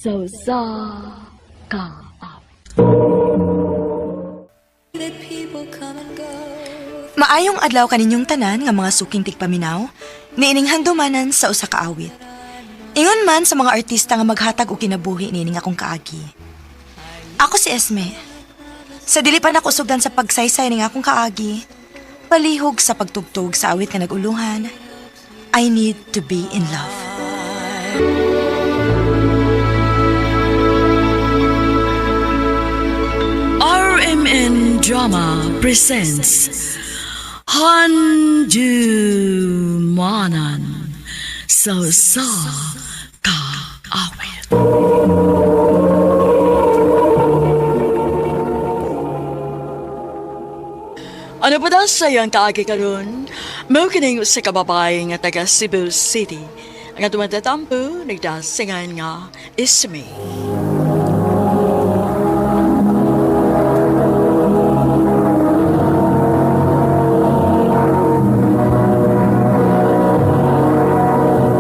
So sa ka. Maayong adlaw kaninyong tanan nga mga suking tigpaminaw, niining handumanan sa usa ka awit. Ingon man sa mga artista nga maghatag og kinabuhi niining akong kaagi. Ako si Esme. Sa dili pa nako sugdan sa pagsaysay ning akong kaagi, palihog sa pagtugtog sa awit nga naguluhan, I Need to Be in Love. RMN Drama presents Handumanan sa Kaawit. Ano pa daw sayang kaagi karon? Mao kining sa kababae nga taga Cebu City. Ang atong matatampo nagdasingan nga Isme.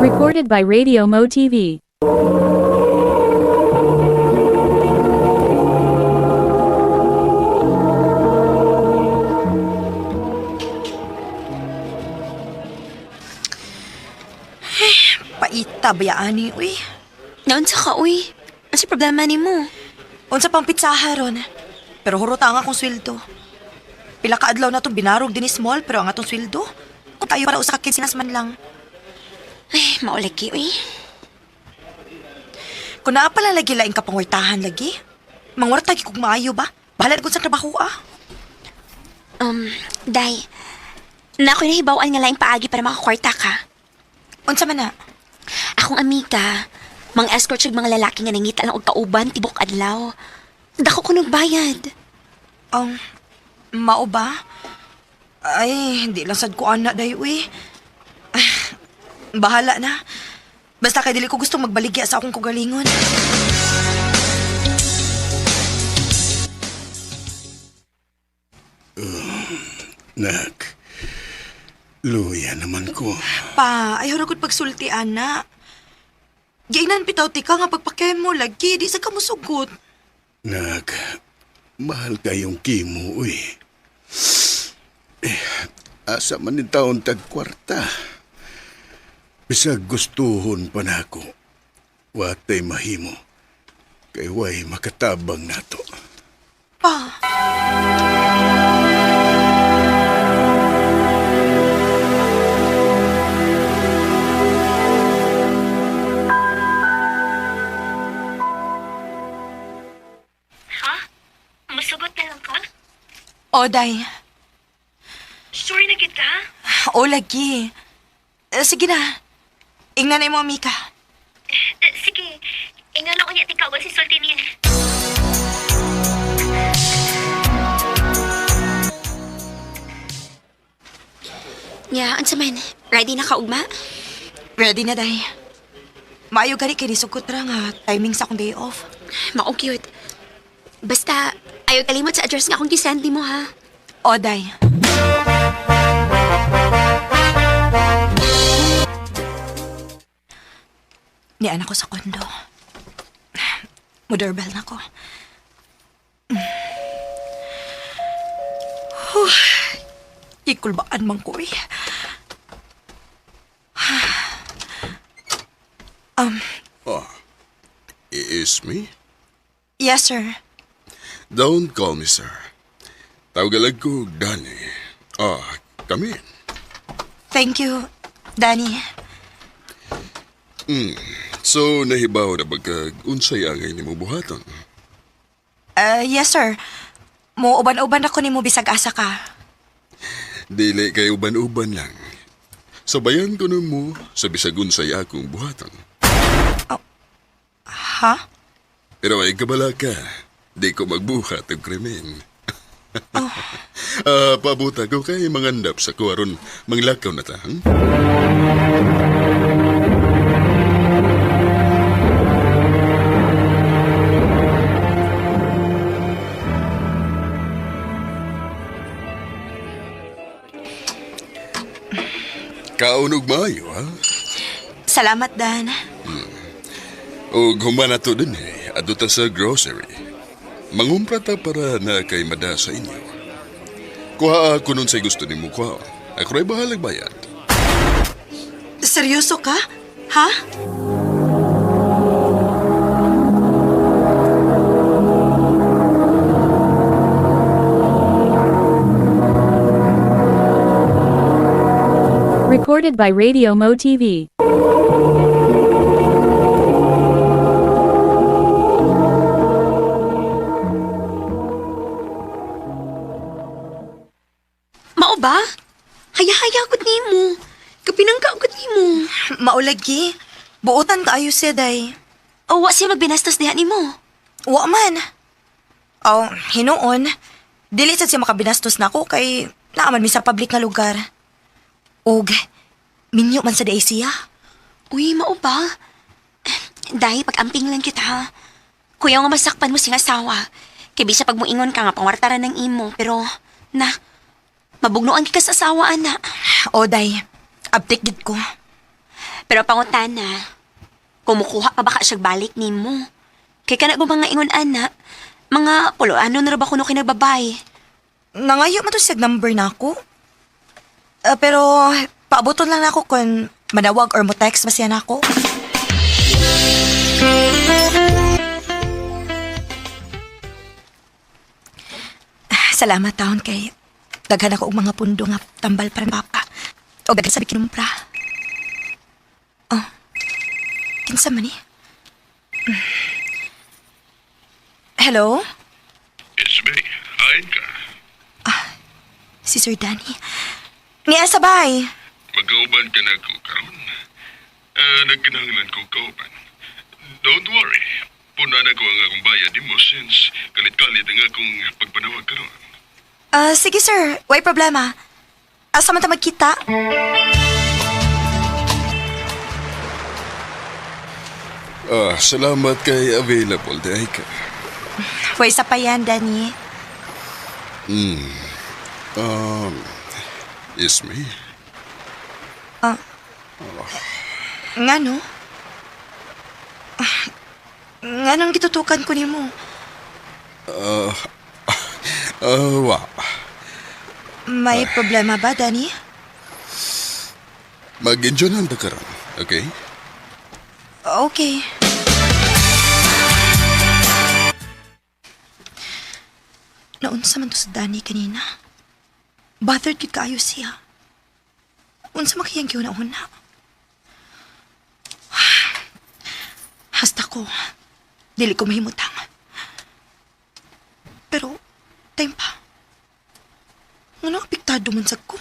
Recorded by Radio Mo TV. Paita bayaani, uy. Naunsa ka, uy? Ano si problema ni mo? Unsa pang pitsaha ron. Pero hurot ang akong sweldo. Pila ka adlaw na to binarog din small pero ang atong sweldo. Kung tayo para usa ka kinsinas man lang. Ay, maulagi, uy. Kung naa pala lagi laing kapangwartahan lagi. Mangwartagi kog maayo ba? Bahala na kung sa trabaho ah. Day. Na ako'y nahibawan nga laing paagi para makakwarta ka. Unsa man na? Akong amiga, mga escort siya mga lalaki nga nangita lang og kauban tibok adlaw. Dako ko nagbayad. Mao ba? Ay, hindi lang sad ko anak day, uy. Bahala na. Basta kay dili ko gusto magbaligya sa akong kugalingon. Nak, luya naman ko. Pa, ayaw na ko't pagsulti, ana. Giinan pitaw ti ka nga pagpakay mo lagi, di sa kamusugot. Nak, mahal kayong kimo, uy. Asa man ni taon tagkwarta. Bisag gustuhon pa na ako. Watay mahimo. Kay way makatabang nato. Pa. Masugot na lang ka? Oday. Sure na kita? O lagi. Sige na. Ingnan mo, Mika. Sige. Ingano ko niya tikawan si Sulti niya. Nya, ansa man? Ready na ka, ugma? Ready na, day. Maayo gani kay nisugod ra nga timing sa akong day off. Mao cute. Basta, ayaw kalimot sa address nga akong gisend mo, ha? Oday. Nian ako sa kondo. Modorbell na ko. Ikulbaan man ko eh. Is me? Yes, sir. Don't call me sir. Tawagalag ko Danny. Come in. Thank you, Danny. So, nahibaw na bagag unsay angay ni mo buhaton? Yes, sir. Mo uban-uban ako ni mo bisag asa ka. Dili kay uban-uban lang. Sabayan ko na mo sa bisag unsay akong buhaton. Ha? Pero ay kabala ka. Di ko magbuhat og krimen. Pabuta ko kay mangandap sa kuwaron manglakaw na ta. Kaunog maayo, ha? Salamat, Dan. O humana to din adto ta sa grocery. Mangumpra ta para na kay mada sa inyo. Kuha ako nun sa gusto ni mo kuha. Ako rin bahalag bayad. Seryoso ka? Ha? Recorded by Radio Mo TV. Mao ba? Haya-haya gud nimo. Kapinangka gud nimo. Maulagi. Buotan ka ayo siya, day. O wa siya magbinastos diha nimo. Wa man. Oh, hinuon. Dili sad siya makabinastos nako kay naaman mi sa public nga lugar. Og, minyo man sa day siya. Uy, mao ba? Dahil pag-amping lang kita ha. Kuya nga masakpan mo sing asawa. Kay bisa pag muingon ka nga pangwartaran ng imo. Pero, mabugnuan ka sa asawa, ana. O, day. Update gid ko. Pero pangutana, kumukuha pa baka siya balik nimo. Kay kana ko mga ingon, ana. Mga pulo-ano na ra ba kuno kinagbabay? Nangayo man to siya number na ako. Pero, paabuton lang ako kung manawag or mo-text ba siya na ako. Salamat taon kay daghan ako og mga pundo nga tambal para papa. O daghan sabi kinumpra. Oh, kinsa man ni? Hello? It's me. Ayon ka. Si Sir Danny. Niya sabay. Magkauban ka na ko karon. Nagkinahanglan ko kauban. Don't worry. Puna na ko ang akong bayad mo since kalit-kalit ang akong pagpanawag karon. Sige sir, way problema. Asa man ta magkita? Salamat kay available day ka. Way sa pa yan, Danny. Is me. Nga no? Nga nang gitutukan ko nimo. Wa. May problema ba, Danny? Mag-enjoy na ang karon, okay? Okay. Naunsa man to sa Danny kanina. Bothered gid kaayo siya. Unsa makiyang giuna-una? Hasta ko. Dili ko mahimutang. Pero, time pa. Nga apektado man sad ko.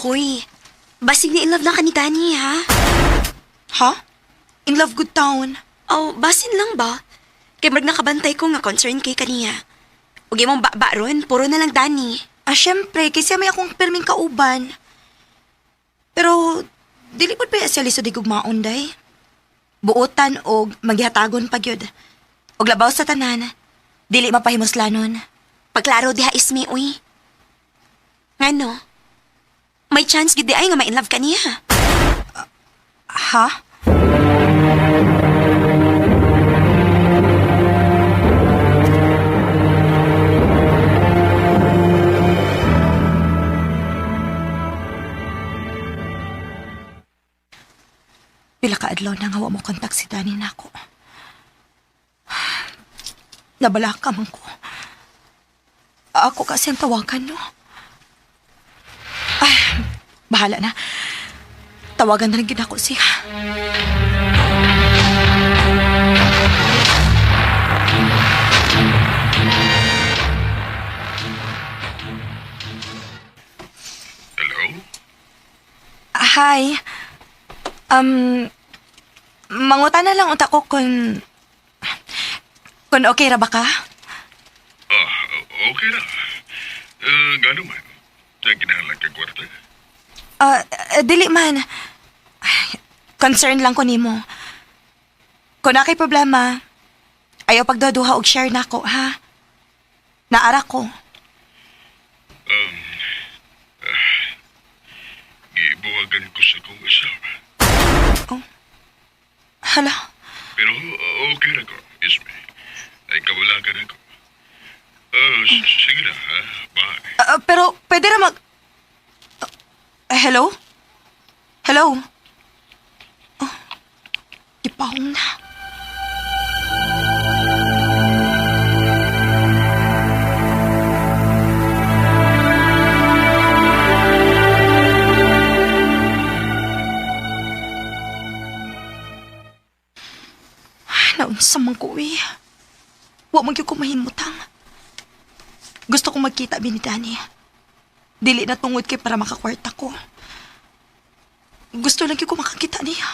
Hoy, basig ni in love na ka ni Danny, ha? Ha? In love good town. Oh, basin lang ba? Kay marag nakabantay ko nga concern kay kaniya. Huwag mong ba ron, puro na lang Danny. Syempre, kasi may akong perming kauban. Pero, dili po pa siya lisod igugmaon, day. Buotan o maghihatagon pa gyud. Og labaw sa tanan, dili mapahimuslanon. Pagklaro diha ismi, uy. Ngano? May chance gid di ay nga ma-inlove ka niya. Ha? Pila ka adlaw na nga wa mo kontak si Danny nako. Nabalaka man ko. Ako kasi ang tawagan, no? Ay, bahala na. Tawagan na lang gid ako siya. Hello? Hi. Mangutan na lang unta ko kung okay ra ba ka? Okay na. Gano man? Nagkinahanglan ka kwarta? Dili man. Ay, concern lang ko nimo. Kung na kay problema, ayaw pagduduha og share nako, ha? Naara ko. Gibuwagan ko sa kong asawa. Hala, Pero okay na ko, Isme. Ay kawalagan ako. Sige na, ha? Bye. pero pwede na hello? Hello? Ipahong na. Naunsa man ko eh. Wa man gyud ko mahimutang. Gusto kong magkita ni Danny. Dili na tungod kay para makakwarta ko. Gusto lang gyud ko makakita niya.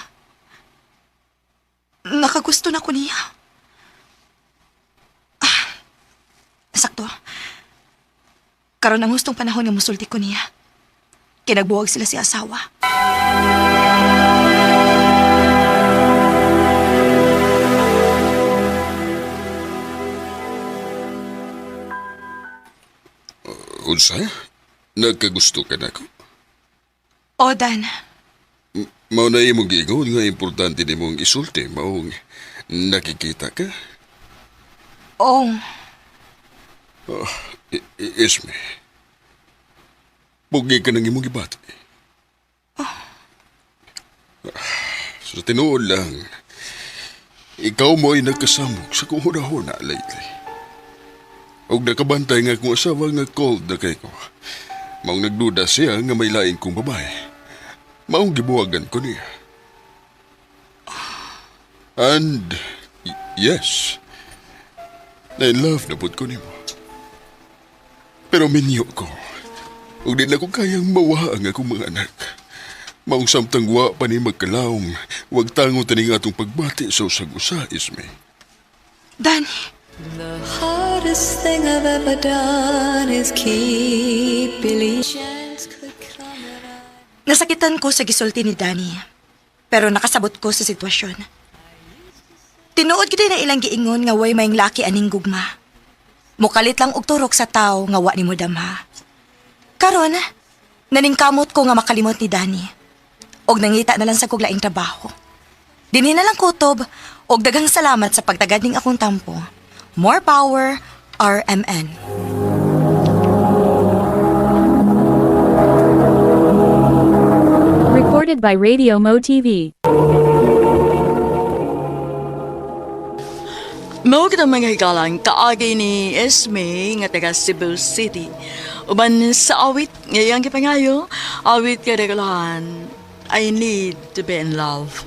Nakagusto na ko niya. Sakto. Karon ang gustong panahon nga musulti ko niya. Kinagbuwag sila si asawa. Unsa? Nagkagusto ka na ko? O, Dan. Mao na imong giingon nga importante nimong isulti, maong nakikita ka? O, Isme. Pugi ka ng imong gibati. Sa tinuod lang, ikaw mo ay nagkasamok sa kuhuna-huna lately. Og nakabantay nga kung asawa nga cold na kay ko. Maong nagduda siya nga may lain kong babae. Maong gibuwagan ko niya. And, yes, na-in-love na pud ko nimo. Pero minyo ko, ug di na ko kayang mawa ang akong mga anak. Maong samtang wa pa ni magkalaong, wag tango taning atong pagbati sa usag-usa, Isme. Danny. The hardest thing I've ever done is keep believing chance could come around. Nasakitan ko sa gisulti ni Danny. Pero nakasabot ko sa sitwasyon. Tinuod ko din na ilang giingon nga way mayong laki aning gugma. Mukalit lang og turok sa tao nga wa ni mo damha. Karon, naningkamot ko nga makalimot ni Danny. Og nangita na lang sa kog laing trabaho. Dinhi na lang kutob og daghang salamat sa pagtagad ning akong tampo. More power, RMN. Recorded by Radio Mo TV. Mao kita mga higalang kaagi ni Esme nga taga Cebu City. Uban sa awit ngayang gipangayo, awit kadagalahan, I need to be in love.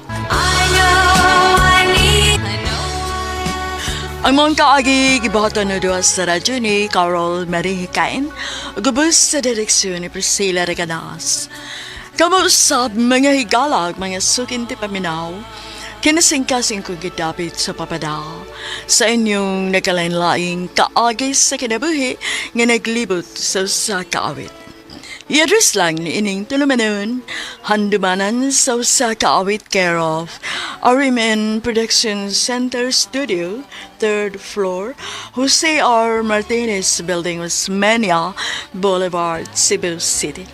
Ang mga kaagi gibaton na doon sa radyo ni Carol Marie Hikain, gubos sa direksyon ni Priscilla Reganas. Kamusap mga higalag, mga sukinti paminaw, kinasingkasing kong gidapit sa papada sa inyong nagkalain-laing kaagi sa kinabuhi nga naglibot sa kaawit. Yadres lang ni ining tulumanon, handumanan sa usa kaawit care of RMN Production Center Studio, 3rd floor, Jose R. Martinez Building, Osmeña Boulevard, Cebu City.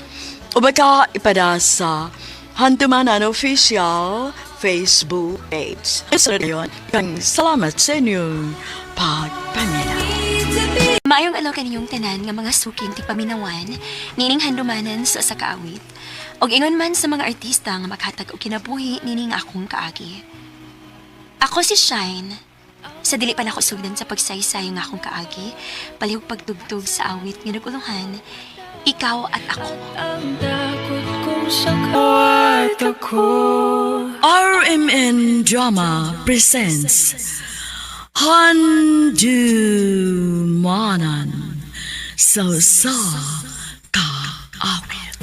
O baka ipada sa Handumanan Official Facebook page. Salamat sa inyong pagpamina. Maayong alaw kaninyong tanan nga mga suking ti paminawan, nining handumanan sa usa ka awit. Og ingon man sa mga artista nga maghatag og kinabuhi nining akong kaagi. Ako si Shine. Sa dili pa nako sugdan sa pagsaysay nga akong kaagi, palihog pagtugtog sa awit nga naguluhan, ikaw at ako. RMN Drama presents Handumanan sa kaawit.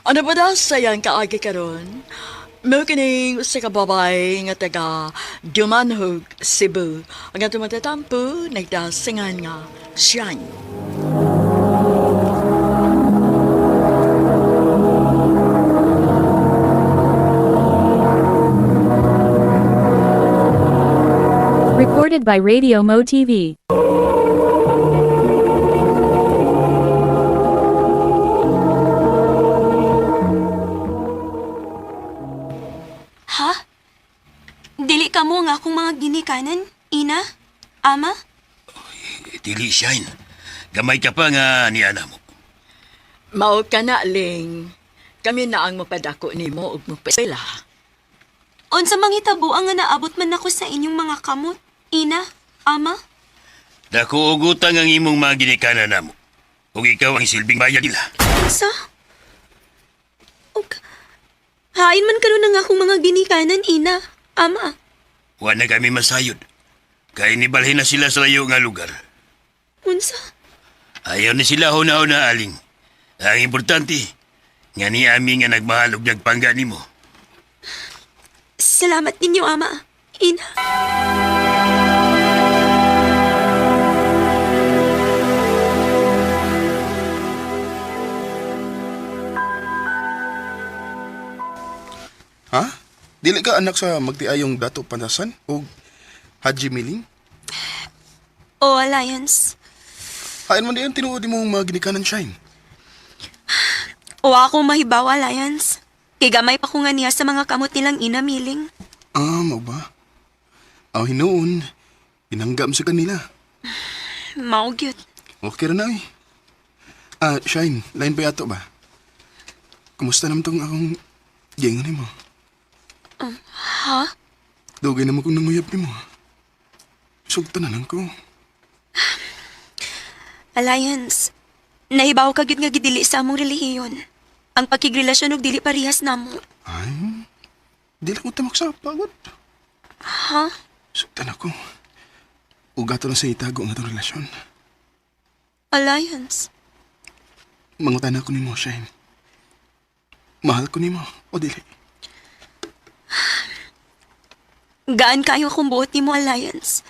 Ano ba daw sayang kaagi karon? Mao kining usa ka babay nga taga Dumanhog, Cebu. Ang atong matatampo nagdasingan nga Shine. Recorded by Radio Mo TV. Ha? Dili ka mo nga akong mga ginikanan, ina? Ama? Dili, Shine. Gamay ka pa nga ni ana mo. Mao ka na, Ling. Kami na ang mapadako ni mo ug magpasila. Unsa mangitabo ang nga naabot man ako sa inyong mga kamot, ina? Ama? Dako og utang ang imong mga ginikanan namo. Ug ikaw ang silbing bayad nila. Unsa? Og, hain man karon ang akong mga ginikanan, ina? Ama? Wa na kami masayod. Kay nibalhin na sila sa layo nga lugar. Unsa? Ayaw na sila huna-huna aling. Ang importante, nga ni ami nga nagmahalog nagpangga nimo. Salamat ninyo, ama. Ina. Ha? Dili ka anak sa magtiayong Dato Pantasan o Haji Miling? O Alliance. Hain man diyan tinuod mo mga ginikanan, Shine. O ako mahibaw, Alliance. Kay gamay pa ko nga niya sa mga kamot nilang ina, Miling. Mao ba? Aw hinuon, inanggam sa kanila. Mao gyud. Okay ra na eh. Shine, lain pa yato ba? Kumusta naman tong akong gingan mo? Ha? Dugay naman kong nanguyab ni mo. Sugta na lang ko. Alliance, nahibaw ka gyud nga gidili sa among relihiyon. Ang pagkigrelasyon og dili parehas namo. Ay, di lang ko tamak sa pagod. Ha? Sugta na ko. Ugato na sa itago ang atong relasyon. Alliance. Mangutan ako ni mo, Shine. Mahal ko ni mo, o dili? Gaan kayo kung buot nimo, Alliance.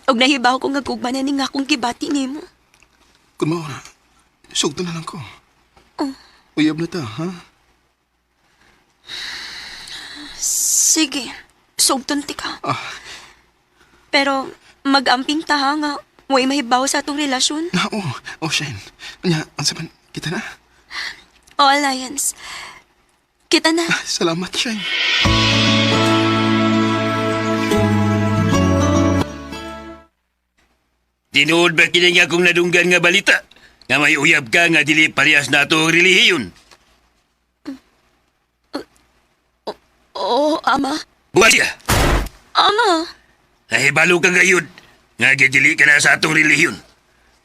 Og nahibaw ko nga gugmanan ni nga akong gibati nimo. Kung mao na, sugta na lang ko. Uyab na ta, ha? Sige, sugton ti ka. Ah, Pero mag-amping ta ha nga way mahibaw sa atong relasyon. Shine. Anya, ang saban, kita na. O Alliance, kita na. Salamat, Shine. Tinuod ba kini nga kung nadunggan nga balita? Nga may uyab ka nga dili parehas na ito ang relihiyon. Oo, ama. Buwan siya! Ama. Nahibalo ka ngayon nga gidili ka na sa atong relihiyon.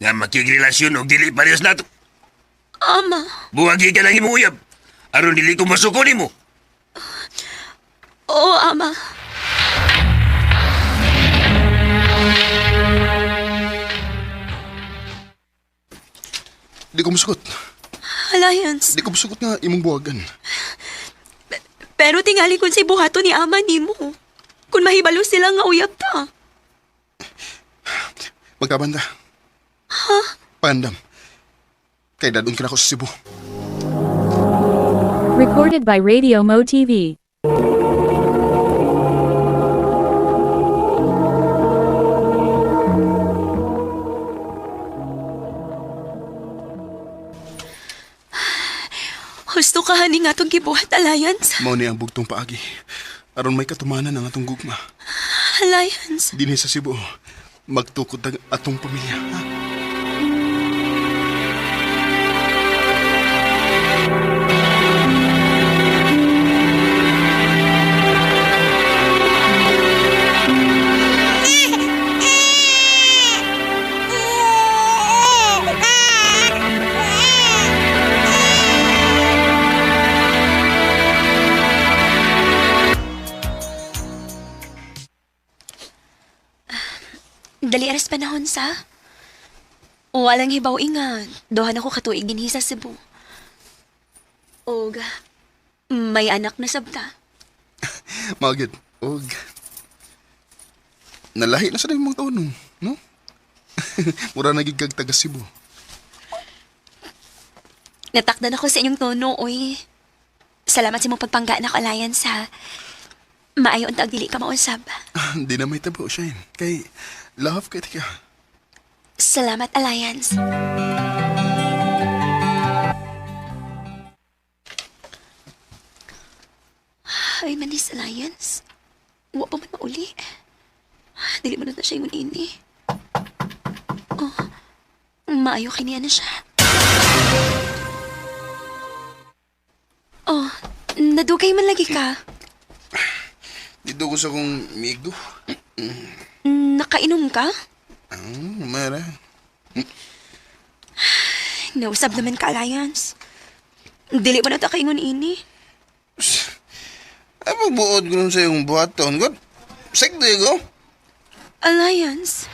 Nga makigrelasyon o dili parehas na ito. Ama. Buwagi ka lang imong uyab. Aron dili ko masuko nimo. Oo, ama. Di ko musugot. Alliance. Di ko musugot nga imong buwagan. Pero tingali kung si buhato ni ama nimo. Kung mahibalo sila nga uyab ta. Magkabanda. Ha? Pandam. Kay dadun ka na ako sa Cebu. Recorded by Radio Mo TV. Gusto ka hani nga itong gibuhat, Alliance? Mao ni ang bugtong paagi. Aron may katumanan ang atong gugma. Alliance. Dinhi sa Cebu, magtukod ang atong pamilya. Ha? Dali aras panahon sa? Walang hibaw ingat. Dohan ako katuig dinhi sa Cebu. Og, may anak na sabta. Magid. Og nalahi na sa mga taon, no? Mura naging kag taga Cebu. Natakdan ako sa inyong tono, oy. Salamat sa imong pagpangga na Alliance, ha. Maayo ang dili ka mausab. Di na may tabo, Shine. Kay, love kay tika. Salamat, Alliance. Ay, Manis Alliance. Wa pa man mauli. Dili man na siya yung ini. Oh, maayo kiniya na siya. Oh, nadugay man lagi ka. Dito ko sa kong migo. Nakainom ka? Mara. Nausab naman ka, Alliance. Dili mo na ta kaingon ini. Ay, pagbuod ko nun sa iyong buhaton. God, sekto ko. Alliance.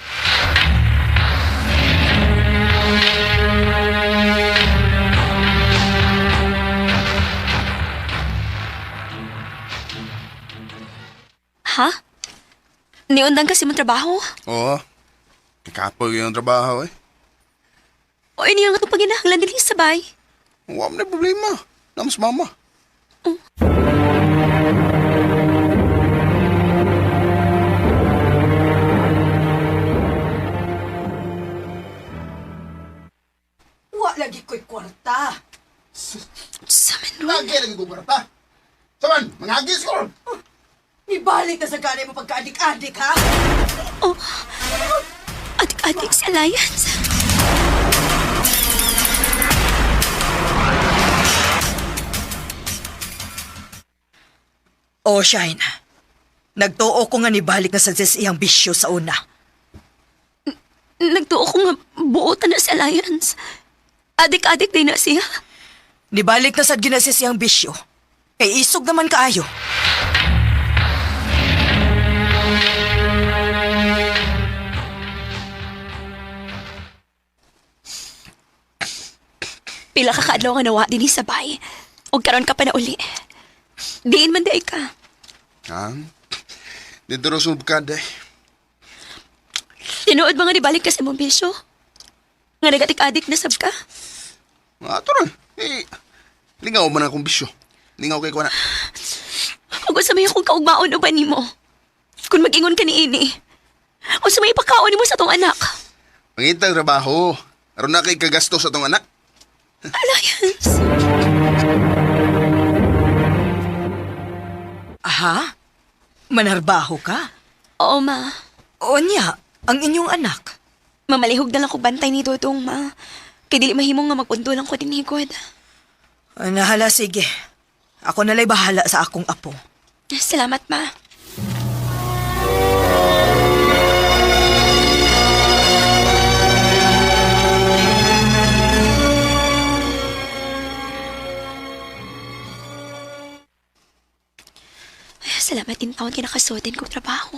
Ha? Niundang kasi mong trabaho? Oo. Ikapoy yung trabaho eh. O ini nga itong paginahanglan din sabay? Huwag na problema. Namas mama. Wa lagi ko'y kwarta. Sa man Lagi lagi ko barata. Saman, mga hagis ko. Ibalik na sa gani mo pagka-adik-adik, ha? Oh, adik-adik si Alliance. Oh, Shine. Nagtuo ko nga nibalik na sa iyang bisyo sa una. Nagtuo ko nga buotan na si Alliance. Adik-adik din na siya. Nibalik na sa ginasis iyang bisyo. Kay isog naman kaayo. Pila ka kaadlaw nga nawa din sabay. O karon ka pa na uli. Diin man day ka. Ha? Dito rin sa bukada eh. Tinuod ba nga nibalik ka sa mong bisyo? Nga nagatik-adik na sab ka? Nga ito rin. Eh, lingaw man akong bisyo. Lingaw kay ko na. Huwag sa may akong kaugmaon o ba ni mo? Kung mag-ingon ka ni ini. O sa may pagkaon mo sa tong anak. Pangitang trabaho. Aron na kay kagasto sa tong anak. Alliance. Aha? Manarbaho ka? Oo, ma. O niya, ang inyong anak. Mamalihog na lang ko bantay ni Dodong, ma. Kaya dili mahimong nga magpunto lang ko din higod. Nahala, sige. Ako nalay bahala sa akong apo. Salamat, ma. Salamat din taon kinakasuotin kong trabaho.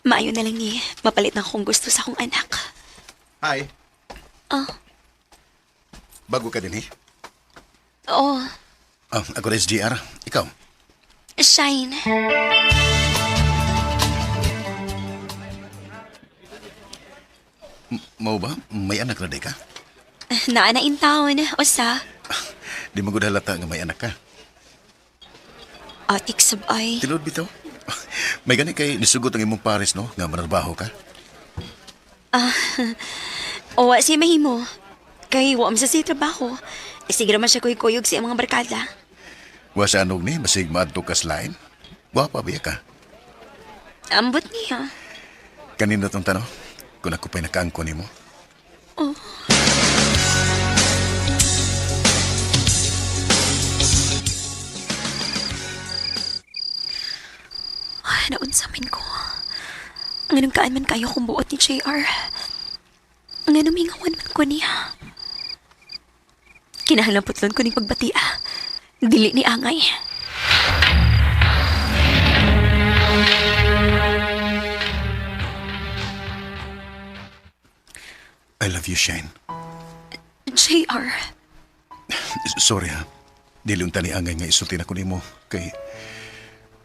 Maayo na lang ni mapalit na akong gusto sa akong anak. Hi. Oh, Bago ka din eh. oo. Oh, ako rin SGR. Ikaw? Shine. Mau ba? May anak na di ka? Naa na in taon. Usa. Di mo gud halata nga may anak ka. Atik sabay. Tinuod bitaw? May gani kay nisugot ang imong pares no? Nga manarbaho ka? O wa siya mahimo. Kay wa man sa siya trabaho. Sige naman siya kuyog sa mga barkada. Wa sa anog ni, basig maadto ka sa lain. Wapa biya ka. Ambot niya. Kanina tong tanong, kung ako pa'y nakaangko ni mo. Naunsamin ko. Ang anong man kayo kung buot ni JR. Ang anong mingawan man ko niya. Kinahalaputlon ko ni pagbatia. Dili ni angay. I love you, Shane. JR. Sorry ha. Dili unta ni angay nga isulti ako nimo kay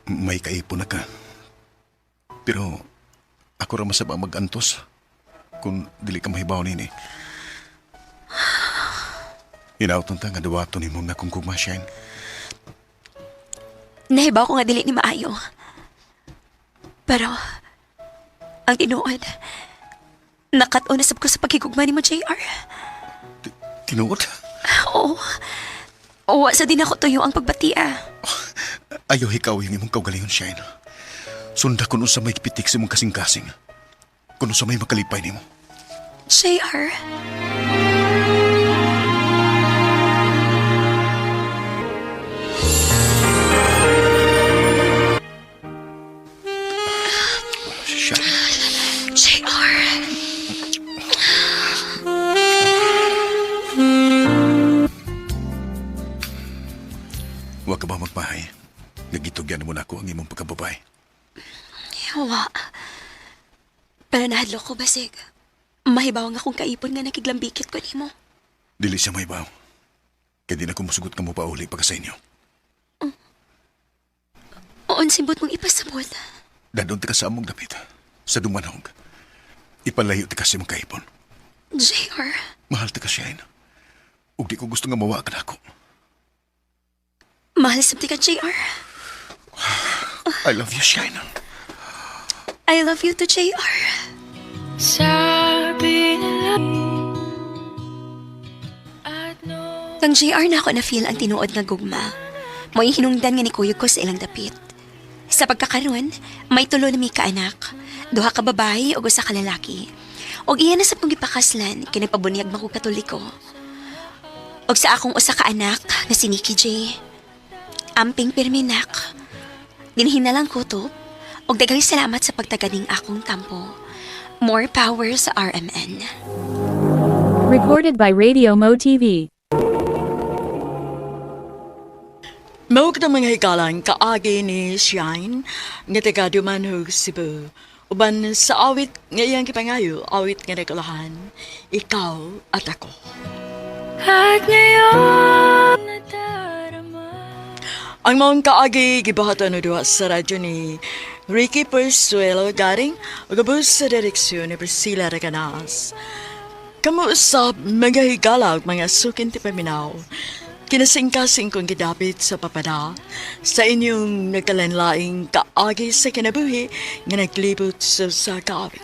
may kaipon na ka. Pero ako ra masaba mag-antos kung dili ka mahibaw nini. Hinauton ta nga dawaton nimo nga kung kugma, Shane. Nahibaw ko nga dili ni maayo. Pero, ang tinuod, nakat-o na sab ko sa paghigugma ni mo, JR. Tinuod? Oo. Oo, sa din ako tuyo ang pagbatia. Ayaw ikaw yung imong kaugalingon, Shine. Sunda kuno sa may pitik sa imong kasing-kasing. Kuno sa may makalipay nimo. JR. Shine. JR. Huwag ka ba magpahay? Nagitugyan mo na ako ang imong pagkababay. Yawa. Pero nahadlo ko basig. Mahibaw nga akong kaipon nga nakiglambikit ko nimo. Dili siya may baw. Kaya di na kumusugot ka mo pa uli pagka sa inyo. Oon simbot mong ipasabot. Dadon ti ka sa among dapit. Sa dumanog. Ipalayo ti ka sa imong kaipon. JR. Mahal ti ka, Shine. Ug di ko gusto nga mawa ka na ako. Mahal sabti ka, JR. I love you, Shine. I love you too, JR. Kang JR na ako na-feel ang tinuod nga gugma. Mo'y hinungdan nga ni kuyog ko sa ilang dapit. Sa pagkakaroon, may tulo na may kaanak. Duha ka babae o usa ka lalaki. Og iyan na sa kong gipakaslan, kinagpabunyag mo ko katoliko. Og sa akong usa ka anak, na si Nikki J. Amping pirminak. Dinhin na lang kutob, og daghang salamat sa pagtaganing akong tampo. More power sa RMN. Recorded by Radio Mo TV. Mawag na mga hikalang kaagi ni Shine nga taga Dumanhog, Cebu. Uban sa awit ngayang kipangayo, awit nga nagulahan, ikaw at ako. At ngayon nadarama. Ang mga kaagi gibahatan na duha sa radyo ni Ricky Persuelo garing ugabos sa direksyon ni Priscilla Reganas. Kamu usab mga higalag mga sukin ti paminaw. Kinasingkasing kong gidapit sa papada sa inyong nagkalanlaing kaagi sa kinabuhi nga naglibot sa kaawit.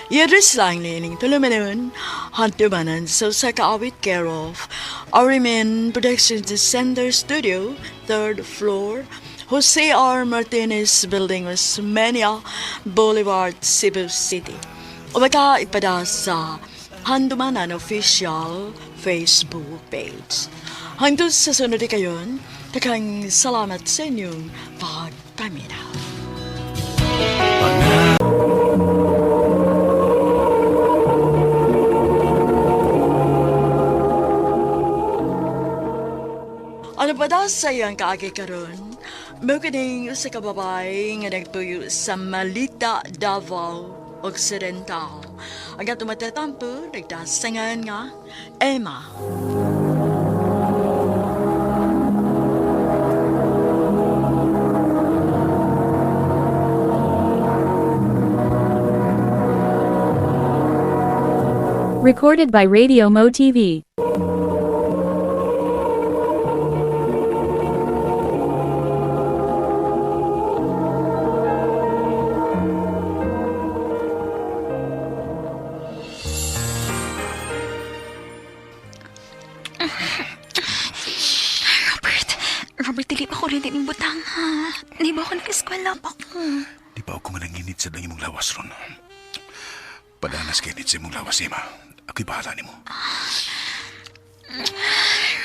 I-address lang nining tulumanon, hantumanan sa kaawit care of Arimen Productions Center Studio, 3rd floor, Jose R. Martinez Building, Osmeña Boulevard, Cebu City. O baka ipada sa Handumanan Official Facebook page. Hangtod sa sunod kayon, takang salamat sa inyong pagpaminaw. Ano ba daw sa iyang kaagi karon? Makining sa kababay nga nagpuyo sa Malita, Davao Occidental. Ang tumatatampo, nagdasangan nga, Emma. Recorded by Radio Mo TV. Robert, dili pa ko rin din butang, ha? Di ba ako nag-eskwela pa ko? Di ba ako mananginit sa dang imong lawas ron? Padanas kay nit sa imong lawas, Emma. Ako'y bahala ni mo.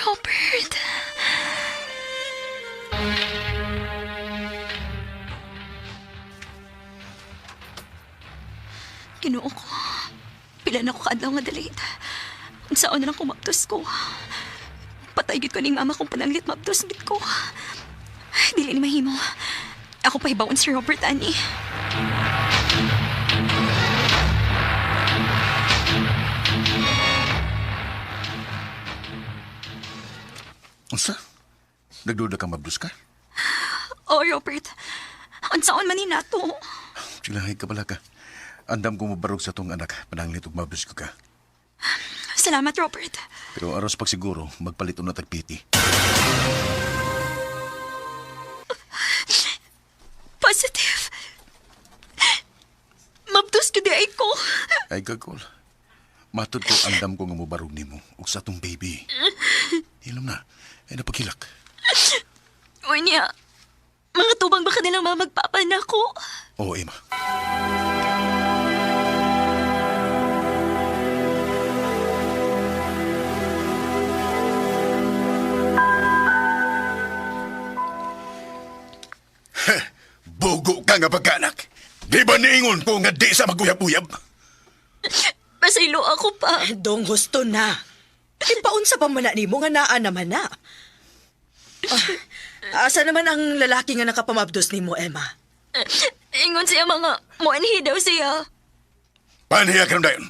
Robert. Ginoo ko. Pila na ko kaadlaw nga dalit. Kung saan na lang kumaptos ko. Patay gid ko ning mama kung pananglit maptos gid ko. Dili ni mahimo. Ako pa hibawon si Robert ani. Unsa? Nagduda ka mabdus ka? Oh, Robert. Unsaon man ni nato? Silahay ka pala ka. Andam ko mabarog sa tong anak. Pananglit ug mabdus ko ka. Salamat, Robert. Pero aros pag siguro, magpalit na tagpiti. Positive. Ay gagol. Matod ko andam ko nga mubarog nimo ug sa atong baby. Ilom na. Ay napakilak. Unya, mga tubang ba ka nilang magpapanako? Oo, Emma. Bogo ka nga pagkanak. Di ba niingon ko nga di sa maguyab-uyab? Pasaylo ako pa. Dong husto na. Ipaunsa pa man na nimo nga naa naman na. Asa naman ang lalaki nga nakapamabdos nimo, Emma? Ingon siya mga muanhi daw siya. Paniya ka dayon.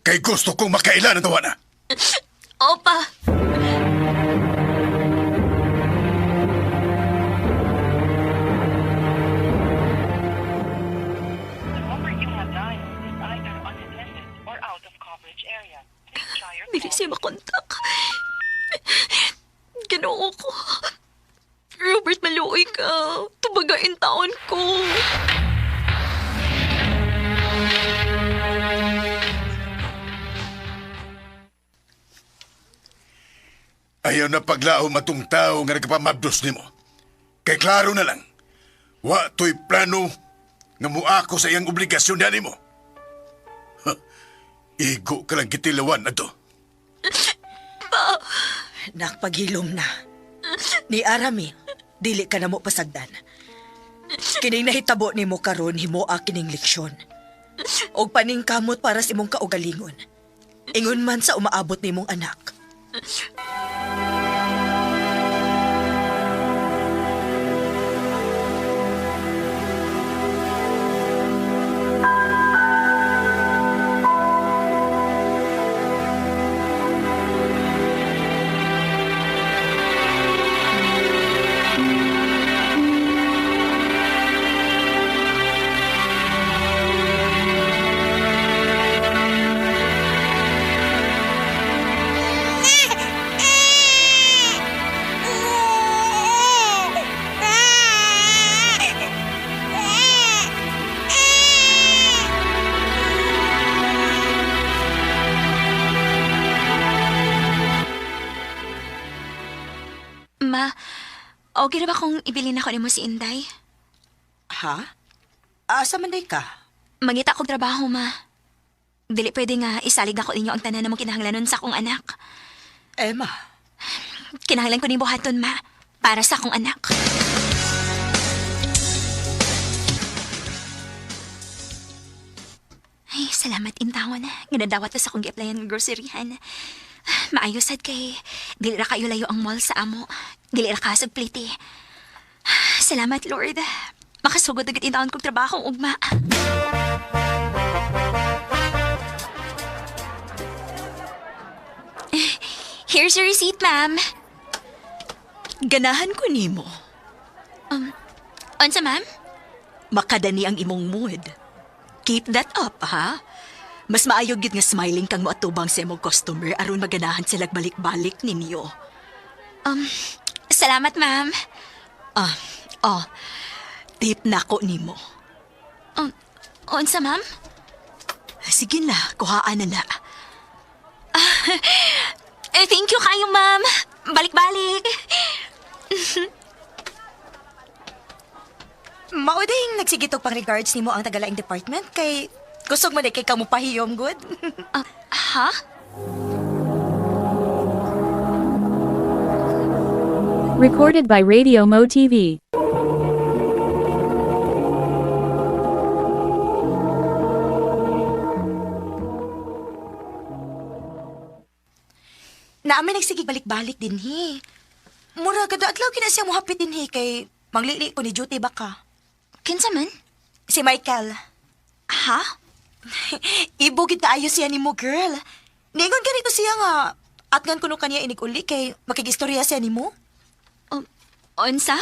Kay gusto kong makailan ang tawana. Opa. Dili siya makontak. Ginoo ko. Robert, maluoy ka. Tubagain taon ko. Ayaw na paglao matong tao nga nagpamabdos nimo. Kay klaro na lang. Wa to'y plano nga muako sa iyang obligasyon na nimo. Igo ka lang kitilawan na to. Nakpaghilom na. Ni Arami, dili ka na mo pasagdan. Kining nahitabo nimo karon himoa kining leksyon. Og paning kamot para sa imong kaugalingon. Ingon man sa umaabot nimong anak. Ma, okay na ba kung ibilin ako ni mo si Inday? Ha? Asa man day ka? Mangita akong trabaho, ma. Dili pwede nga isalig ako ninyo ang tanan na mong kinahanglanon sa akong anak. Emma, Kinahanglan ko ni buhaton, ma. Para sa akong anak. Ay, salamat intawan. Ginadawat ko sa akong gi-applyan ng groceryhan. Maayo sad kay dili ra kayo layo ang mall sa amo. Dili ra kasag pliti. Salamat, Lord. Makasugod agad intawan kong trabaho, ugma. Here's your receipt, ma'am. Ganahan ko nimo. Unsa, ma'am? Makadani ang imong mood. Keep that up, ha? Mas maayo gid nga smiling kang moatubang sa imong customer aron maganahan sila balik-balik ninyo. Salamat, ma'am. Tip nako nimo. Unsa, ma'am? Sige na, kuhaan na. Thank you kayo, ma'am. Balik-balik. mauding nagsigitog pang regards nimo ang tagalaing department kay kusog man kay kamo pahiyom good. Ha? Recorded by Radio Mo TV. Naamin nagsigig balik-balik din hi. Mura kada adlaw kina siya mohapit din hi kay manglili ko ni duty baka. Kinsa man? Si Michael. Ha? Ibugid kaayo siya ni mo, girl. Ningon ganito siya nga atgan kuno kaniya inig-uli kay makigistorya siya ni mo. Unsa?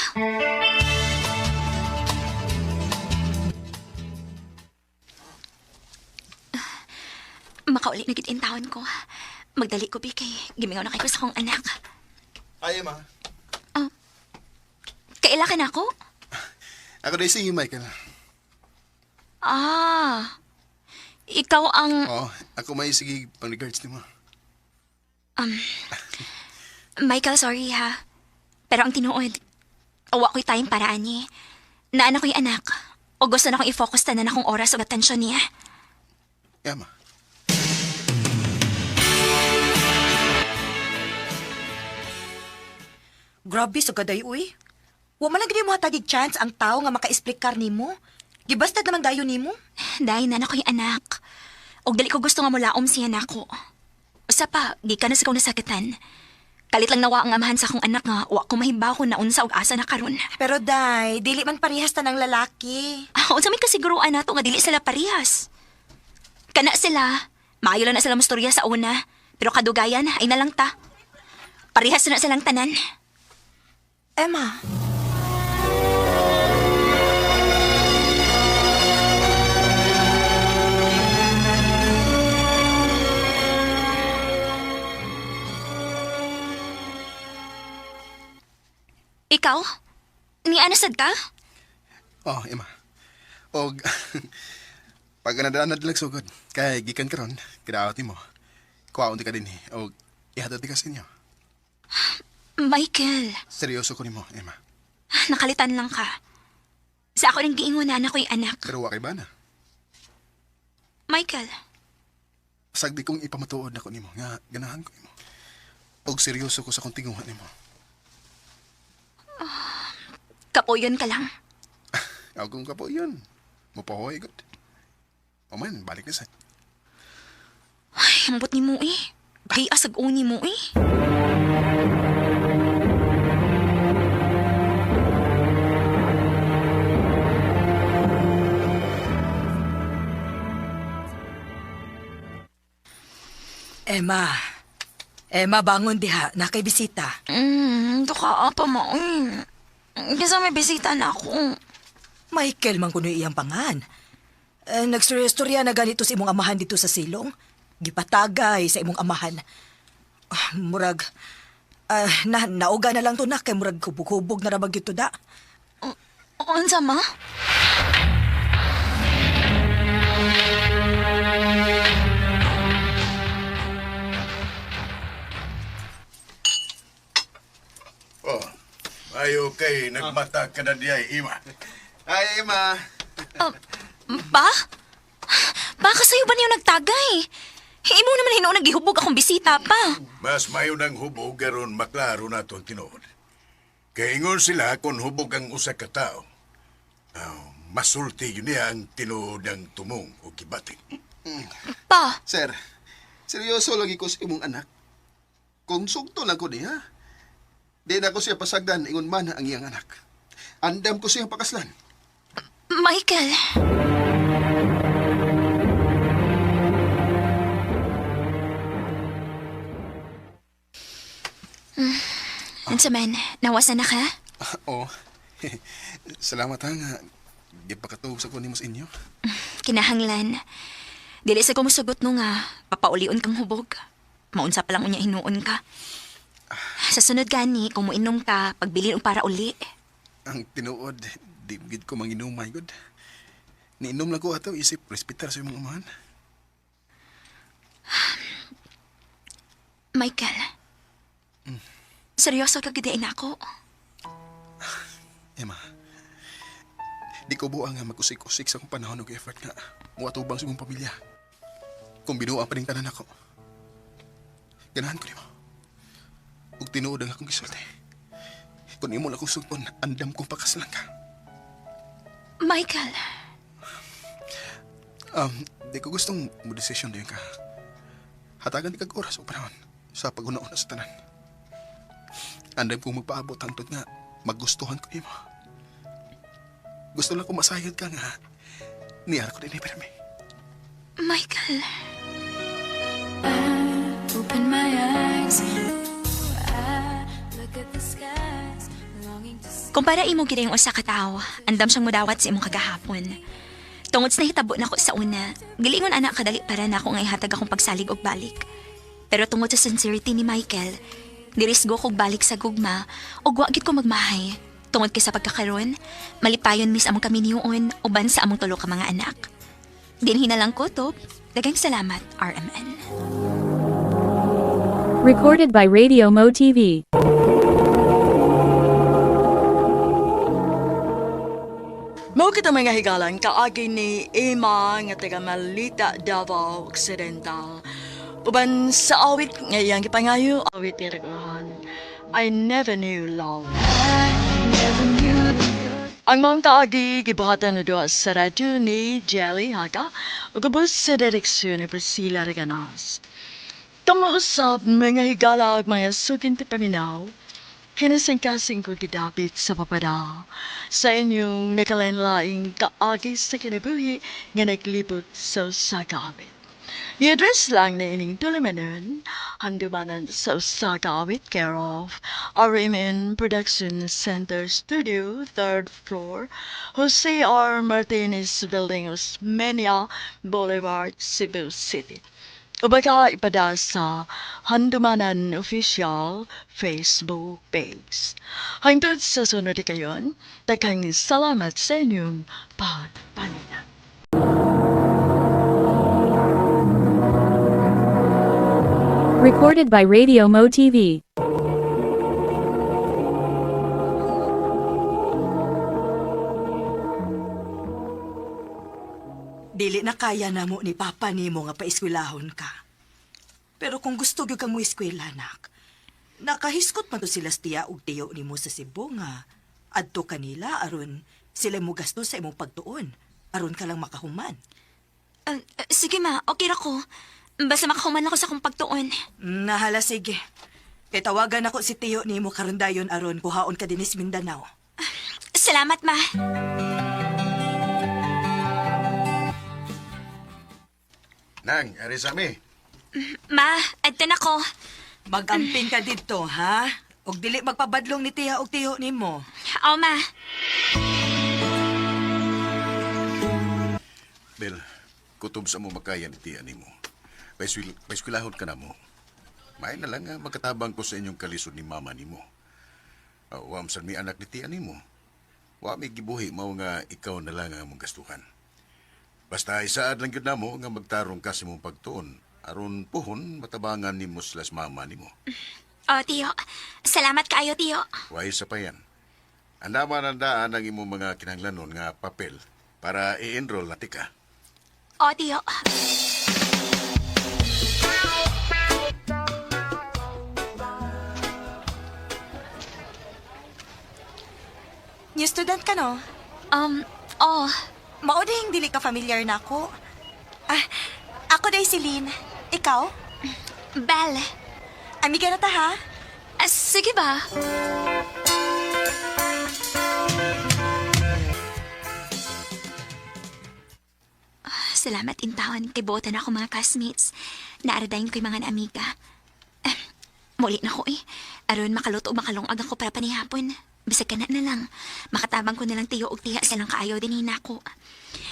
Makauli na gid intawon ko. Magdali ko, Bi, kay gimingaw na kayo sa akong anak. Ay, ma. Kaila ka na ako? Ako na si Michael. ikaw ang... Oo, ako may sige pang regards ni mo. Michael, sorry ha. Pero ang tinuod, awa ko'y tayong paraan niya. Naan ako'y anak. O gusto na akong i-focus tanan akong oras o atensyon niya. Emma. Grabe sa gaday, uy. Wa man lang gini mo hatagig chance ang tao nga maka-explicar nimo. Gibastad naman dayon nimo. Dahil na ako'y anak. O dali ko gusto nga mulaom siya na ako. Usa pa, di ka na sa kong nasakatan. Kalit lang nawa ang amahan sa akong anak nga, wa ko mahibaw kung naunsa og asa na karon. Pero day, dili man parehas ta ng lalaki. Unsa may kasiguruan nato nga dili sila parehas. Kana sila, maayo lang na sila mustorya sa una, pero kadugayan ay na lang ta. Parehas na silang tanan. Emma. Ikaw? Ni anasad ka? Oh, Emma. Og pag nadaanad lang sugod, kay gikan karon, kadaawat mo. Kuwaon di ka din og ihatod di ka sa inyo. Michael, Seryoso ko nimo, Emma. nakalitan lang ka. Sa ako rin giingunan ako'y anak. Pero wa kay bana. Michael, Sagdi kong ipamatuod ako nimo nga ganahan ko nimo. Og seryoso ko sa kong tinguhan nimo. kapuyon ka lang. Ako kung kapo yun. Mupahoy gud. Oman, balik na sa. Ay, ambot ni mo eh. Ay, asag uni mo eh. Emma. Emma, bangon diha. Nakay bisita. Duka pa mo eh. Kasi may bisita na ako. Michael, man kuno iyang pangan. Nagstorya na ganito sa imong amahan dito sa silong. Gipatagay sa imong amahan. Murag, nauga na lang to na kay murag hubog-hubog na rabag ito da. Unsa ma? Oh, ayo kay nagmata ka na diay, Ima. Ay, Emma. Ba? Baka sa'yo ba niyo nagtagay? Imo naman hinoon naghihubog akong bisita pa. Mas mayo ng hubog garon maklaro na to ang tinuod. Kay ingon sila kung hubog ang usa ka tao. Masulti yun niya ang tinuod ng tumong o kibating. Pa, Sir, seryoso lagi ko sa imong anak. Kung sugto lang ko niya, di na ko siya pasagdan ingon man ang iyang anak. Andam ko siyang pakaslan. Michael. Unsa man, nawasan na ka? Oo. Salamat ha nga. Di pa katuog sa kunin mo sa inyo. Kinahanglan. Dili sa kumusugot no nga, papaulion kang hubog. Maunsa pa lang unya hinuon ka. Sa sunod gani, kung muinom ka, pagbilin og para uli. Ang tinuod, di gid ko manginumay gud. Niinom lang ko ato isip respetar sa imong amahan. Michael. Seryoso ka gidain ako. Emma, di ko buang nga mag-usik-usik sa kong panahon og effort nga muatubang sa imong pamilya. Kung binuang pa rin tanan ako. Ganahan ko nimo. Ug tinuod ang akong gisulti. Kung imo lang kong sugpon, andam kong pakaslan ka. Michael. Di ko gustong mo desisyon din ka. Hatagan di kag oras o panahon sa pag-una-una sa tanan. Andam kong magpaabot hangtod nga magustuhan ko nimo. Gusto lang ko masayod ka nga. Niyara ko din ipirami. Michael. Open my eyes. I look at the skies, longing to see. Kumpara imo gid yung usa ka tawo, andam siyang mudawat sa imong kagahapon. Tungod sa nahitabo nako sa una, gilingon anak kadali para nako nga ihatag akong pagsalig og balik. Pero tungod sa sincerity ni Michael, dirisgo kog balik sa gugma ug wa gid ko magmahay. Tungod kay sa pagkakaron, malipayon mis among kami niyoon uban sa among tulo ka mga anak. Dinhi na lang kutob, Daghang salamat, RMN. Recorded by Radio Mo TV. Mao kita mga higalan kaagi ni Emma nga taga Malita, Davao Occidental. Uban sa awit ngayang gipangayo awit ni Regohan. I never knew love. Ang mga kaagi gibuhatan na doon sa radyo ni Jelly Haga o gabos sa direksyon ni Priscilla Reganas. Kamuusap mga higala mga sukin ti paminaw. Kinasingkasing ko gidapit sa papada sa inyong nakalanlaing kaagi sa kinabuhi nga naglibot sa usagawit. I-address lang na ining tulimanon, handumanan sa usagawit care of RMN Production Center Studio, 3rd floor, Jose R. Martinez Building, Osmeña Boulevard, Cebu City. O baka ipada sa Handumanan Official Facebook page. Hangtod sa sunod kayon, daghang salamat sa inyong pagpanina. Recorded by Radio Mo TV. Dili na kaya na mo ni Papa nimo nga paeskwelahon ka. Pero kung gusto gyud kang mo eskwela, anak, nakahiskot man to sila tiya ug tiyo nimo sa Cebu nga adto kanila aron sila mo gasto sa imong pagtuon aron ka lang makahuman. Sige ma, okay ra ko. Basta makahuman ako sa kong pagtuon. Nahala sige. Kay tawagan ako si tiyo nimo karon dayon aron kuhaon ka dinis Mindanao. Salamat ma. Nang, ari sa mi. Ma, adto na ko. Magamping ka didto, ha? Og dili magpabadlong ni tiya og tiyo nimo. Oo ma. Bel, kutob sa mo makayan iti ani mo. Paiskwilahon ka na mo. May na lang nga magkatabang ko sa inyong kalisod ni mama ni mo. Wam sa mi anak ni ti ani mo. Wa mi gibuhi mao nga ikaw na lang ang mong gastuhan. Basta isaad lang gyud namo nga magtarong ka sa mong pagtuon aron puhon matabangan nimo sila sa mama nimo. O tiyo, salamat kaayo tiyo. Way sa pa yan. Andaman ang daan ang imong mga kinahanglanon nga papel para i-enroll na tika. O tiyo. New student ka no? Oh. Mao ding dili ka familiar na ako. Ako day si Lynn. Ikaw? Belle. Amiga na ta ha? Sige ba? Salamat intawan kay botan ako mga classmates. Naaradayin ko'y mga amiga. Muli na ko Aron makaluto o makalungag ako para panihapon. Bisag ka na lang. Makatabang ko nilang tiyo og tiya silang kaayaw din ako.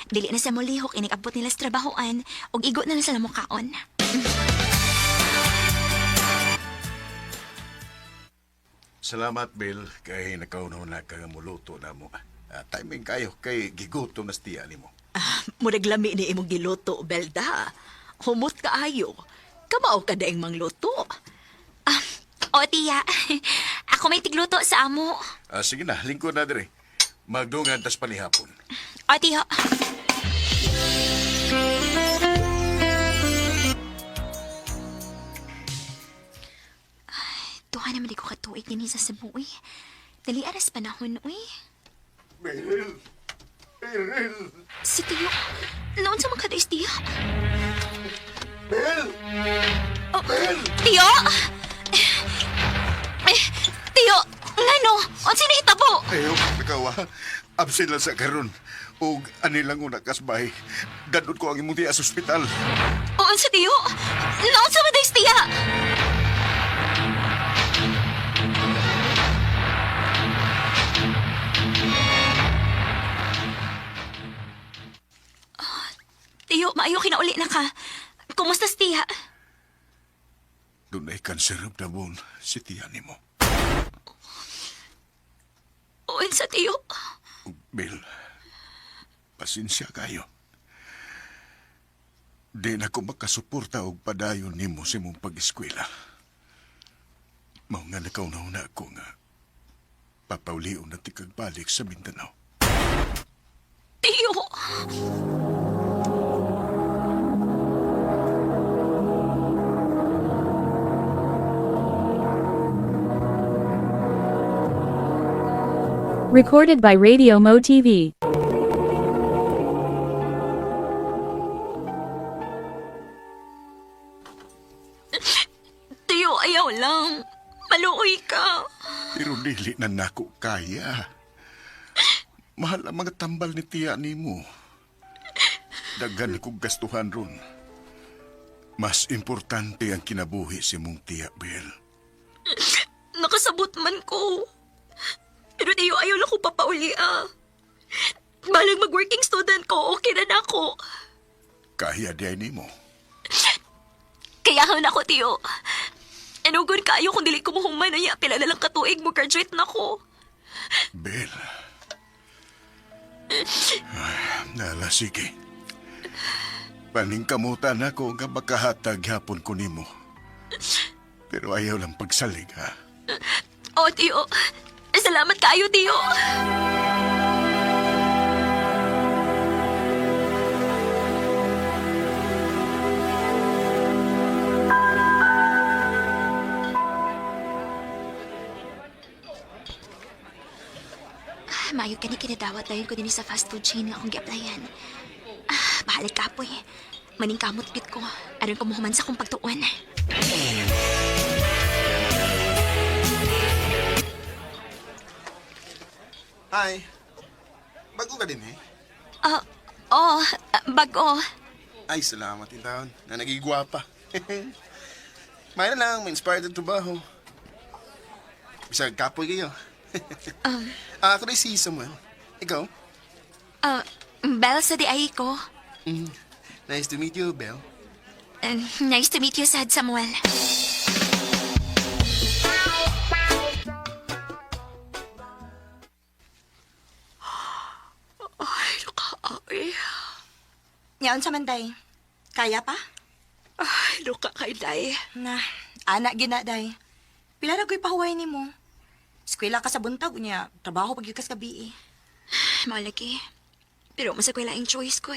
Dili na sa mulihok inigabot nila sa trabahoan og igo na lang sila mukaon. Salamat, Bill, kay nakaunaw na kang muluto na mo. Timing kayo kay gigutom na stiya ni mo. Murag lami ni imong giluto, Belda. Humot kaayo. Kamao ka daing mangluto. O tiya, ako may tigluto sa amo. Sige na, lingkod na dire. Magdungan tas panihapon. O tiyo. Tuha naman di ko katuig din sa Cebu Dali aras panahon Bill! Bill! Si Tiyo, noon sa mga kadais tiyo. Bill! Oh, Tiyo! Tiyo, ngano? Unsa na hitabo? Ayaw, ikaw absent lang sa karon. O anilang una kasbay. Gadod ko ang imong tiya sa ospital. O unsa Tiyo? Noon sa mga tiya? Tiyo, maayo kinauli na ka. Kumusta si tiya? Doon ay cancer of the bone si tiya ni mo. O unsa Tiyo? Bill, pasensya kayo. Di na ko makasuporta og padayon nimo sa imong pag-eskwela. Mao nga nakauna-una ako nga papaulion na tikagbalik sa Mindanao. Tiyo! Recorded by Radio Mo TV. Tiyo, ayaw lang. Maluoy ka. Pero dili na nako kaya. Mahal ang mga tambal ni tiya nimo. Daghan kong gastuhan ron. Mas importante ang kinabuhi si mong tiya, Bel. Nakasabot man ko. Pero tiyo, ayaw lang ko papauli Balang mag-working student ko, okay na ako. Kaya di ay nimo. Kayahan ako, tiyo. Enugon kayo kung dili ko mahuman na pila na lang katuig mo graduate na ko. Bel. Nala, sige. Paningkamutan ako nga makahatag hapon ko nimo. Pero ayaw lang pagsalig, ha? O, tiyo. Salamat kayo, tiyo. Mayo ka ni kinadawat dahil ko din sa fast food chain nga akong gi-applyan. Bahalag ka po eh. Maning kamot git ko. Aron ko muhuman sa kong pagtuon. Hi. Bago ka din eh. Bago. Ay, salamat in taon na nagigwapa. May na lang, may inspired ang trabaho. Bisag kapoy kayo. Ako na si Samuel. Ikaw? Belle sa di ay ko. Nice to meet you, Belle. Nice to meet you, Sad Samuel. Ay, nakaay. Ngayon sa Manday. Kaya pa? Ay, luka kay Day. Na, anak gina, day. Pila na ko'y pahuway ni mo. Eskwela ka sa buntag, niya, trabaho pag yukas gabi eh. Malagi. Pero masa ko laing choice ko.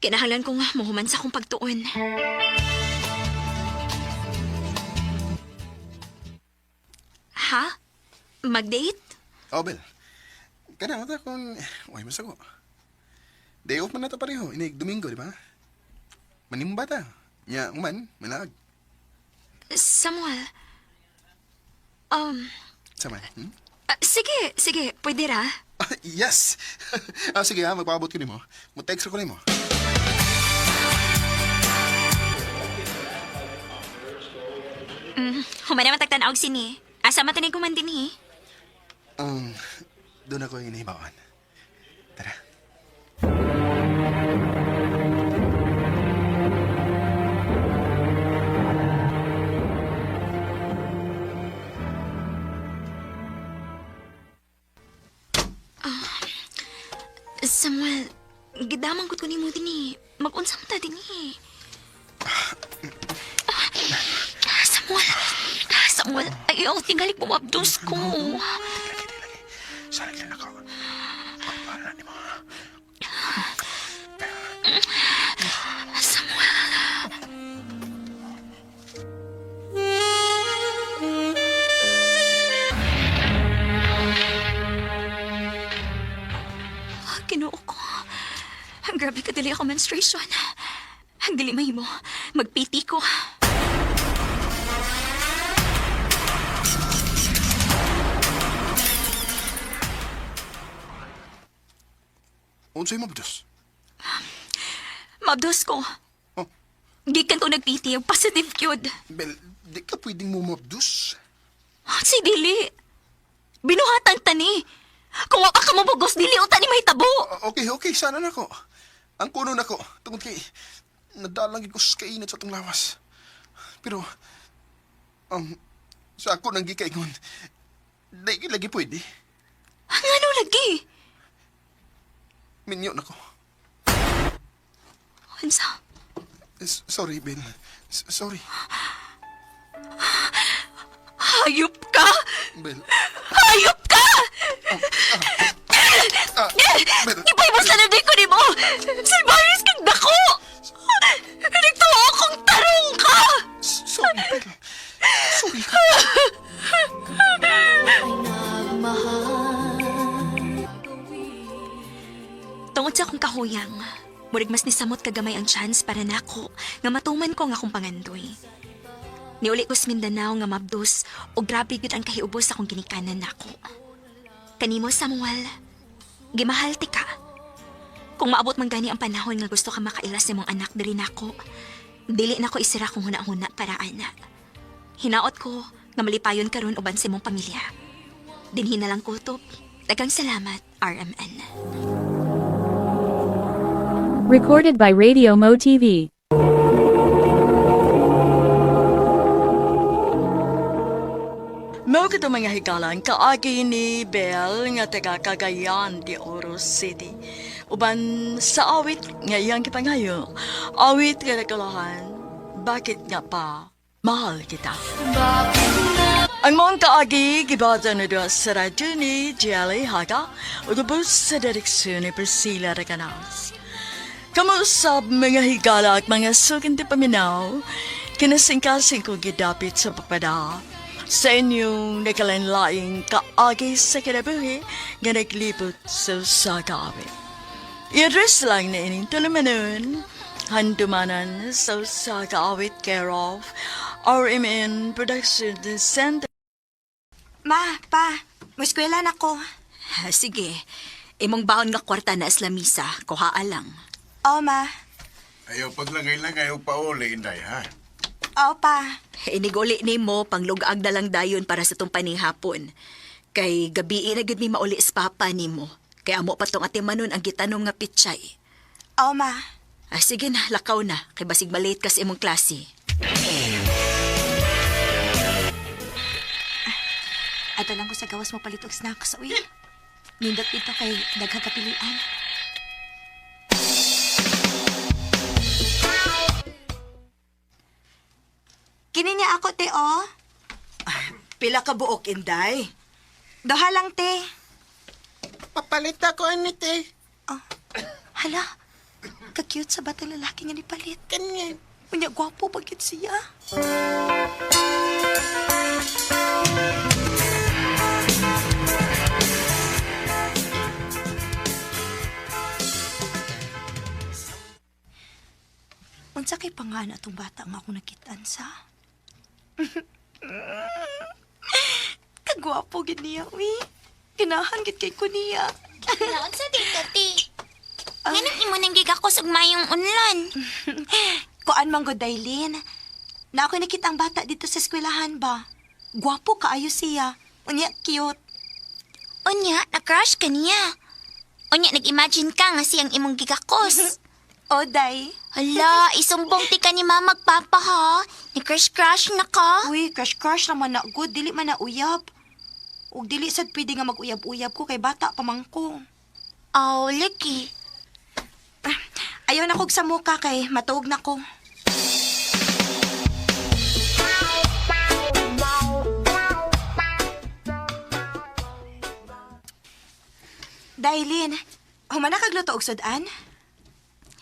Kinahanglan kong muhuman sa akong pagtuon. Ha? Mag-date? Oh, Belle. Kanang mata kung... Uy, masago. Day off man na ito pareho. Inig Domingo, di ba? Manimba ta. Nya, man, malag. Samuel. Sama, Sige, pwede ra. Yes! Sige ha, magpaabot ko ni mo. Mag-text ko ni mo. Human naman tagtanaog sini. Asa matanay ko man din eh. Doon ako yung inihibawan. Tara. Samuel, gidamang ko ni mo din eh. Mag-unsam ta din eh. Samuel, ayaw, tingalik mo mabdos ko. Sana lang ako. Para ni mo. Kinuo ko. Ang grabe ka dali ako menstruation. Ang dili mahimo. Magpiti ko. Unsay mabdos? Mabdos ko. Oh. Gikan ko nagpiti. Positive yun. Bel, di ka pwedeng mo mabdos. Si Dili. Binuhatan tani. Kung wapa ka mabugos, dili o tani may tabo. Okay, sana na ko. Ang kuno na ko. Tungkol kay, nadalang ko sa kainat sa itong lawas. Pero, sa ako nang gikaingon, di lagi pwede. Ano lagi? Minyo na ko. Unsa? Sorry, Bel. Sorry. Hayop ka! Bel. Hayop ka! Bel. Ipay mo sa naday ko ni mo! Silbaris kang dako! Nagtuo akong tarong ka! Sorry, Bel. Sorry ka. Tungod sa akong kahuyang, murig mas nisamot kagamay ang chance para nako nga matuman ko nga akong pangandoy. Niuli ko sa Mindanao nga mabdos o grabe gud ang kahiubos akong ginikanan nako. Kanimo Samuel, gimahal ti ka. Kung maabot man gani ang panahon nga gusto ka makailas sa mong anak diri nako, dili nako isira kung huna-huna para ana. Hinaot ko nga malipayon karon uban sa mong pamilya. Dinhi na lang kutob. Daghang salamat, RMN. Recorded by Radio Mo TV. Mao kito mga higalan kaagi ni Belle nga taga Cagayan de Oro City. Uban sa awit nga iyang kipangayo. Awit nga nagkalahan, bakit nga pa mahal kita? Ang mga kaagi gibada na doon sa radyo ni Jelly Haga o gabos sa direksyon ni Priscilla Recanas. Kamusap mga higala at mga sukin ti paminaw, kinasingkasing ko gidapit sa papada sa inyong nakalanlaing kaagi sa kinabuhi nga naglibot sa sagawit. I-address lang na ining tulumanon, handumanan sa sagawit care of RMN Production Center. Ma, pa, muskwela na ko. Sige, imong baon nga kwarta na islamisa, kuhaa lang. Oo, ma. Ayaw paglangay-langay o pauli, Inday, ha? Oo, pa. Iniguli ni mo panglugag na lang dayon para sa tong panihapon. Kay gabi na gud mi mauli sa papa ni mo. Kaya mo pa tong atimanon ang gitanom nga pitsay. Oo, ma. Sige na, lakaw na. Kay basig malate ka sa imong klase. Ato lang ko sa gawas mo palit og snacks, uy. Nindot dito kay daghang kapilian. Kini niya ako, te, oh. Pila ka buok, Inday? Doha lang, te. Papalit ako, te. Oh. Hala, ka-cute sa batang lalaki nga ni palit. Ganyan. Unya, gwapo bagit siya. Unsa kay pangana atong bata nga ako nakitaan sa? Kagwapo gid niya, uy. Ganahan gid kay ko niya. Naon sa dito, ti? Ngayon imo nang gigakos og mayong unlan. Kuan man gud, Dailin. Na ako nakita ang bata dito sa eskwelahan ba? Gwapo kaayo siya. Unya, cute. Unya, na-crush ka niya. Unya, nag-imagine ka nga siyang imong gigakos. O, Day. Hala, isumbong ti ka ni mama magpapa ha. Ni-crush-crush na ka. Uy, crush naman na good. Dili man na uyab. Ug dili sad pwede nga mag-uyab-uyab ko kay bata pa man ko. Oh, lagi. Ayaw na kog sa muka kay matuog na ko. Dailin, humana kag luto og sudan?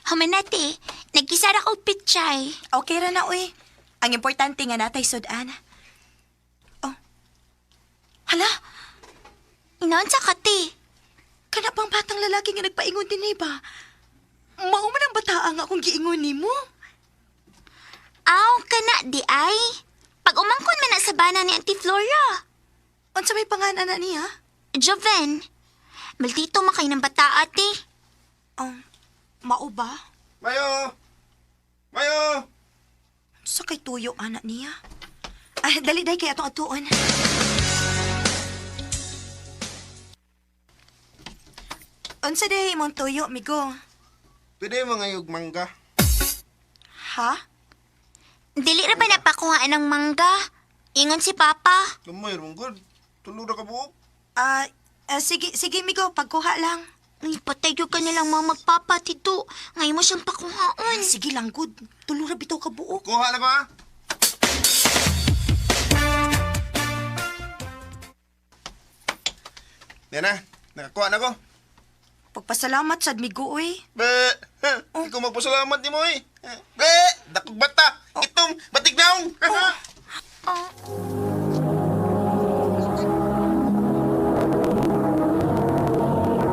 Humanati, nagkisara ko pitsay. Okay ra na, uy. Ang importante nga natay sudan. Oh. Hala, Noon sa kati. kana pang batang lalaki nga nagpaingon din ba? Mao man ang bataa nga akong giingon nimo. Aw, kana di ay. Pag umangkon man na sa bana ni Auntie Flora. Unsa may pangalan na niya? Joven, maldito man kayo ng bata ate. Mao ba? Mayo! Mayo! Sa kay tuyo anak niya. Dali kay atong atuon. Unsa day imong tuyo, migo? Pwede mga yung mangga. Ha? Dili ra ba napakuhaan ng mangga? Ingon si Papa. Lumoy, good. Tulog na ka buok. Sige, migo, pagkuha lang. Ay, patay yung kanilang mga magpapatito. Ngayon mo siyang pakuhaon. Sige lang, good. Tulura bitaw ka buok. Kuha na ko ha? Yan na, nakakuha na ko. Pagpasalamat sa admigo, uy. Be, hindi ko magpasalamat ni mo eh. Be, dakog bata. Itong batignaong.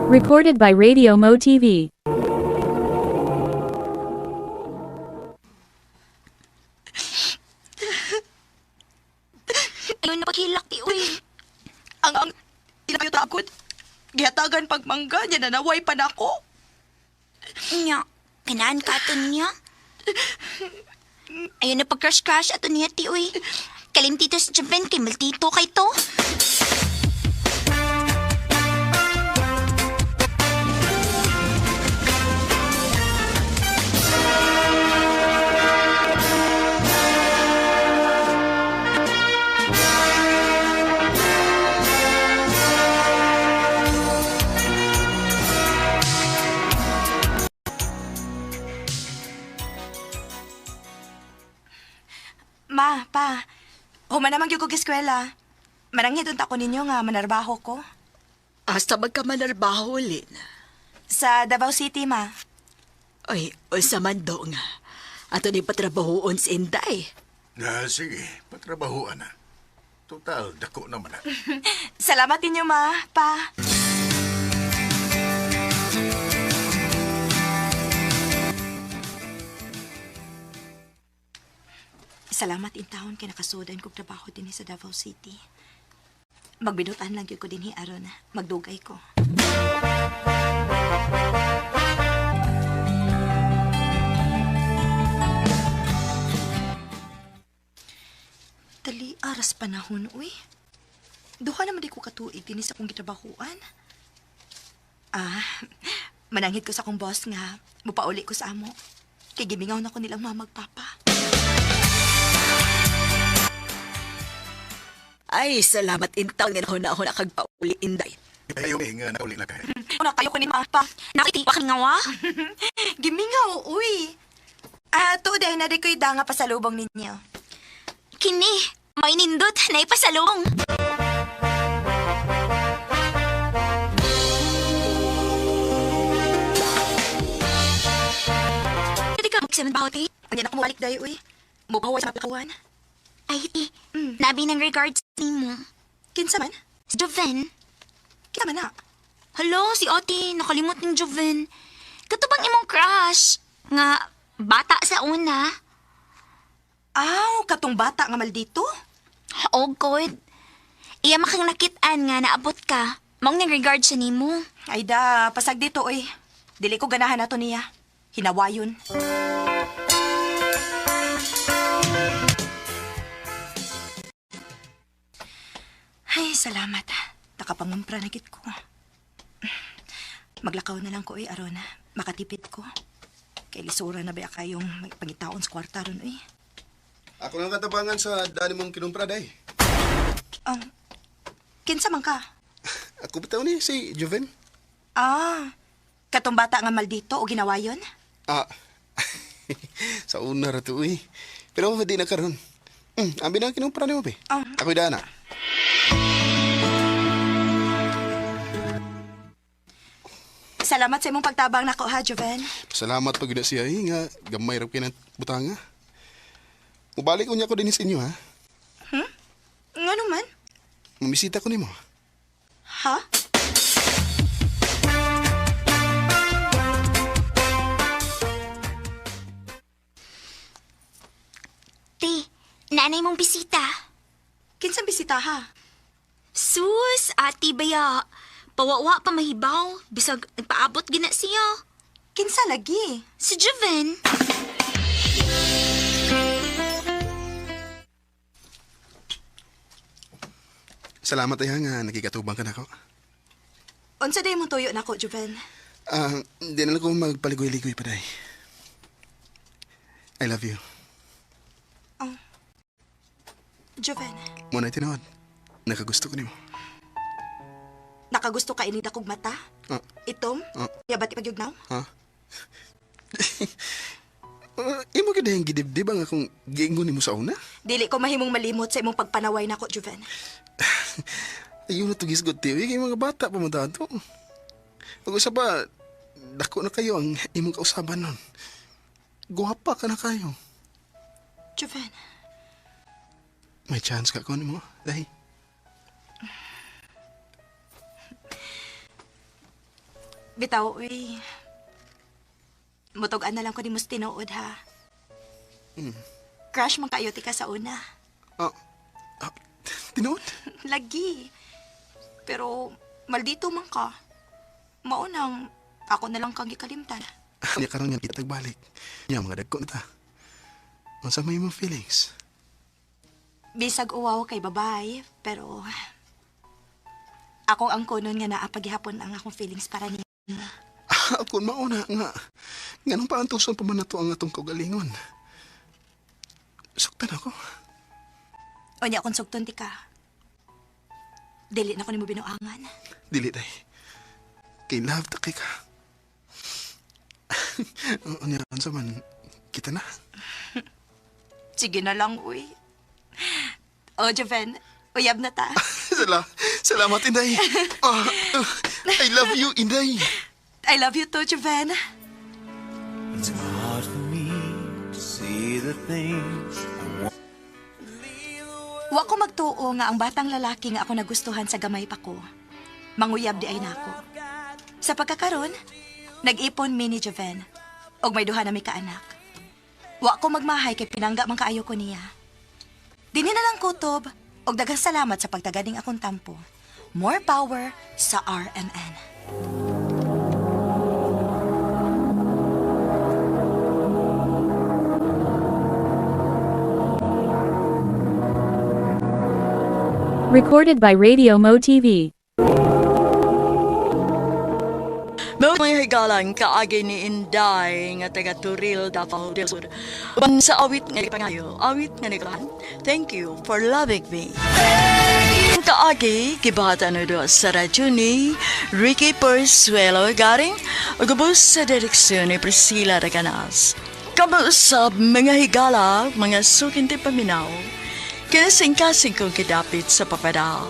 Recorded by Radio Mo TV. Ayaw na paghilak, ti, uy. Ang ilayo takot. Gihatagan pagmangga niya na naway pa na ako. Nya, kanaan ka ato niya. Ayaw na pag-crush-crush ato niya, ti, uy. Kalintito sa Japan kay Maltito kay to. Ma, pa. Human naman gyud ko eskwela. Mananghid unta ko ninyo nga manarbaho ko. Hasta magkamanarbaho, Lin. Sa Davao City, ma. Ay, sa mando nga. Ato ni patrabahoon si Inday. Sige, patrabahuan na. Total, dako naman na. Salamat ninyo, ma, pa. Salamat in taon kay nakasudan kog trabaho din sa Davao City. Magbinutan lang gyud ko dinhi aron magdugay ko. Dali aras panahon, uy. Duha naman di ko katuig din sa akong gitrabahuan. Mananghid ko sa akong boss nga mupauli ko sa amo. Kay gimingaw na ko nilang mga magpapa. Ay, salamat intaw nga ako na kagpauli, Inday. Ayaw nga na uli na kayo. Una kayo ko ni mapa. Nakitiwa ka nga, wa? Gimingaw, uy. To dahil na di ko'y danga pa sa lubong ninyo. Kini, may nindot na ipasalong. Pwede ka magsaman ba, te? Ang yan ako mabalik dahi, uy. Mubawa sa mapakawan. Ay, te, nabi ng regards ni mo. Kinsa man? Si Joven. Kinsa man na? Hello, si Ate, nakalimot ng Joven. Katubang imong crush. Nga, bata sa una. Katong bata nga maldito? Oh, God. Iya makang nakitaan nga naabot ka. Mong ng regards siya ni mo. Ay da, pasag dito, uy. Dili ko ganahan na to niya. Hinawayon. Ay, salamat. Nakapangumpra na kit ko. Maglakaw na lang ko, aron. Makatipid ko. Kay lisura na ba kayong pangitaon sa kwarta ron, uy. Ako lang katabangan sa dani mong kinumpra, day. Kinsa man ka? Ako bitaw ni si Joven. Katong bata nga maldito o ginawayon? Sa una ra to, Pero di na karon. Ambi na kinumpra ni mo, be. Ako'y dana. Salamat sa imong pagtabang nako, ha, Joven. Salamat pag na siya, nga gamay ra kinang butanga. Mubalik ko niya ko din sa inyo, ha? Nga naman? Mamisita ko nimo. Ha? Te, nanay mong bisita. Kinsang bisita, ha? Sus, ati baya. Pawawa pa mahibaw. Bisag nagpaabot gina siya. Kinsa lagi? Si Joven. Salamat ay nga nakikatubang ka na ako. Unsa day mo tuyo nako, Joven? Di na lang ko magpaligoy-ligoy pa, day. I love you. Joven, Muna tinawad. Nakagusto ko nimo. nakagusto ka inita kog mata? Itom? Yabat ipagyug na? Ha? Imo ka dahil gidibdib ang akong giingon mo sa una? Dili ko mahimong malimot sa imong pagpanaway nako, Juven. Ayun na to gisgot tiyo, kay mga bata pa mo dato. Pag usa pa, dako na kayo ang imong kausaban nun. Guwapa ka na kayo. Juven, May chance ka ko mo, dahi. bitaw, uy. Mutugan na lang ko ni Mus tinuod, ha? Crush man kayo ti ka sa una. Tinood? Lagi. Pero, maldito man ka. Maunang, ako na lang kang ikalimtan. Niya karon yan kita balik. Niya mga dagko na ta. Ang sa may mga feelings. Bisag uwaw kay babae, pero... Ako ang kunon nga naapaghihapon ang akong feelings para niya. Ako mauna nga. Nga nung paantuson pa man na to ang atong kaugalingon. Suktan ako. O niya akong sugton ti ka. Dili na ko ni mo binuangan. Dili day. Kay love ta kay ka. Ano sa man, kita na. Sige na lang, uy. O, Joven, uyab na ta. Salamat, Inday. I love you, Inday. I love you too, Joven. It's hard for me to see the things I want. Wa ko magtuo nga ang batang lalaki nga ako nagustuhan sa gamay pa ko. Manguyab di ay nako. Sa pagkakaroon, nag-ipon mi ni Joven. Og may duha na may kaanak. Wa ko magmahay kay pinangga man kaayo ko niya. Dini na lang kutob og daghang salamat sa pagtaganing akong tampo. More power sa RMN. Recorded by Radio Mo TV. Mga higalang kaagi ni Inday nga taga Turil, Davao del Sur. Uban sa awit nga ipangayo, awit nga nagahan. Thank you for loving me. Kaagi, kibata na do sa radyo ni Ricky Persuelo garing ugubos sa direksyon ni Priscilla Reganas. Kamuusap mga higala, mga sukinti paminaw. Kinasing-kasing kong kidapit sa papada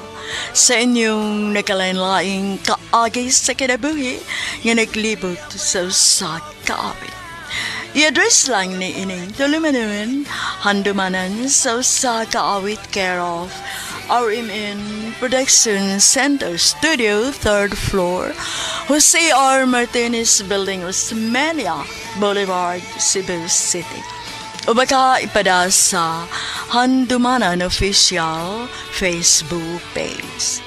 sa inyong nakalain-laing kaagay sa kinabuhi nga naglibot sa usa kaawit. I-address lang ni ining tulumanuan handumanan sa usa kaawit care of RMN Production Center Studio, 3rd floor, Jose R. Martinez Building, Osmeña Boulevard, Cebu City. O baka ipada sa Handumanan Official Facebook page.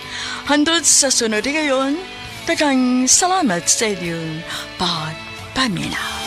Handod sa sunod ngayon, tagang salamat sa inyong pagpaminaw.